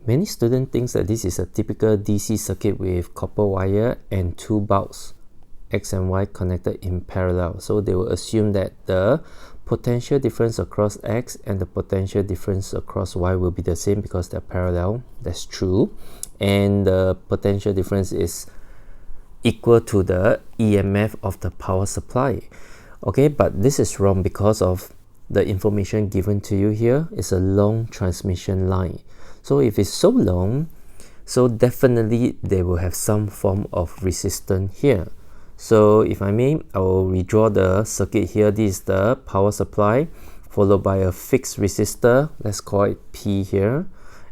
Many students think that this is a typical DC circuit with copper wire and two bulbs X and Y connected in parallel. So they will assume that the potential difference across X and the potential difference across Y will be the same because they're parallel. That's true. And the potential difference is equal to the EMF of the power supply. Okay, but this is wrong because of the information given to you here is a long transmission line. So if it's so long, so definitely they will have some form of resistance here. So if I may, I will redraw the circuit here. This is the power supply followed by a fixed resistor. Let's call it P here.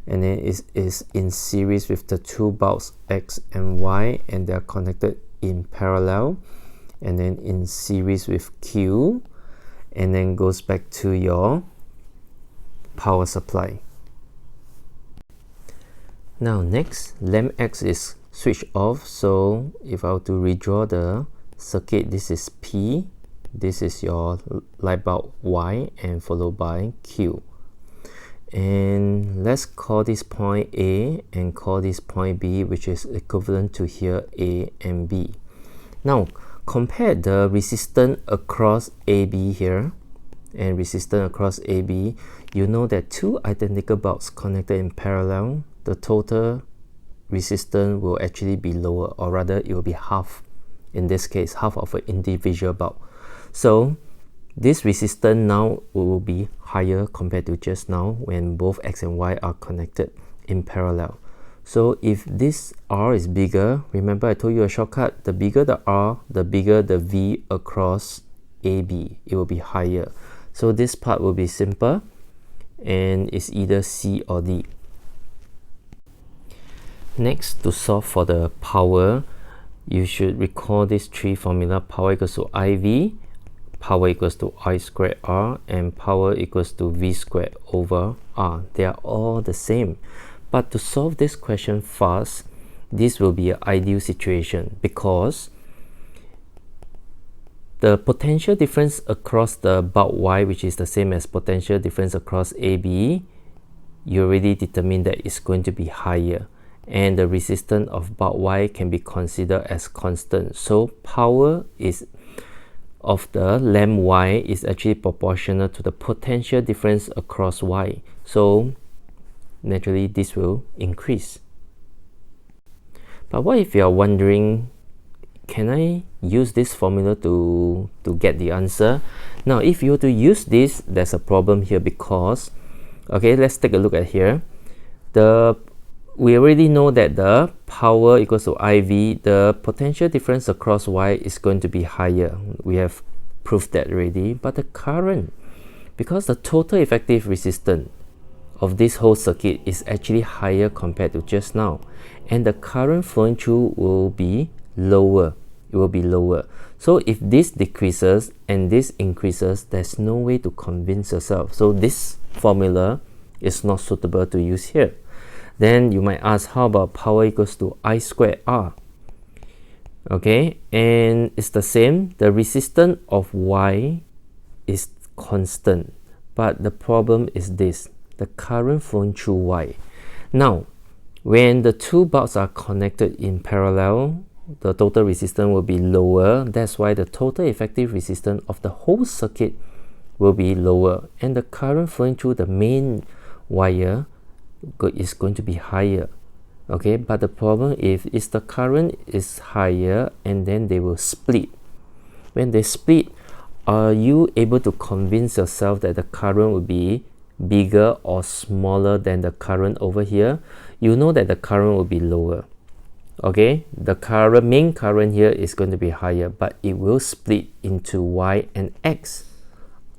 And then it is in series with the two bulbs X and Y, and they are connected in parallel. And then in series with Q, and then goes back to your power supply. Now next, lamp X is switch off. So if I were to redraw the circuit, this is P, this is your light bulb Y, and followed by Q. And let's call this point A and call this point B, which is equivalent to here A and B. Now compare the resistance across AB here and resistance across AB. You know that two identical bulbs connected in parallel, the total resistance will actually be lower, or rather it will be half. In this case, half of an individual bulb. So this resistance now will be higher compared to just now when both X and Y are connected in parallel. So if this R is bigger, remember I told you a shortcut, the bigger the R, the bigger the V across AB, it will be higher. So this part will be simple and it's either C or D. Next, to solve for the power, you should recall these three formula: power equals to IV, power equals to I squared R, and power equals to V squared over R. They are all the same. But to solve this question fast, this will be an ideal situation because the potential difference across the bulb Y, which is the same as potential difference across AB, you already determined that it's going to be higher. And the resistance of bulb Y can be considered as constant. So power is of the lamp Y is actually proportional to the potential difference across Y. So naturally this will increase. But what if you are wondering, can I use this formula to get the answer? Now if you were to use this, there's a problem here because, okay, let's take a look at here. We already know that the power equals to IV, the potential difference across Y is going to be higher. We have proved that already. But the current, because the total effective resistance of this whole circuit is actually higher compared to just now, and the current flowing through will be lower. It will be lower. So if this decreases and this increases, there's no way to convince yourself. So this formula is not suitable to use here. Then you might ask, how about power equals to I squared R? Okay, and it's the same. The resistance of Y is constant, but the problem is this: the current flowing through Y. Now, when the two bulbs are connected in parallel, the total resistance will be lower. That's why the total effective resistance of the whole circuit will be lower, and the current flowing through the main wire is going to be higher. Okay, but the problem is the current is higher and then they will split. When they split, are you able to convince yourself that the current will be bigger or smaller than the current over here? You know that the current will be lower. Okay, the main current here is going to be higher, but it will split into Y and X.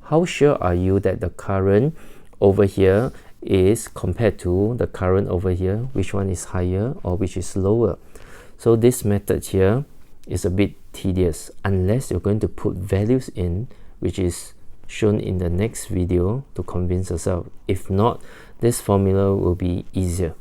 How sure are you that the current over here is compared to the current over here, which one is higher or which is lower? So this method here is a bit tedious unless you're going to put values in, which is shown in the next video, to convince yourself. If not, this formula will be easier.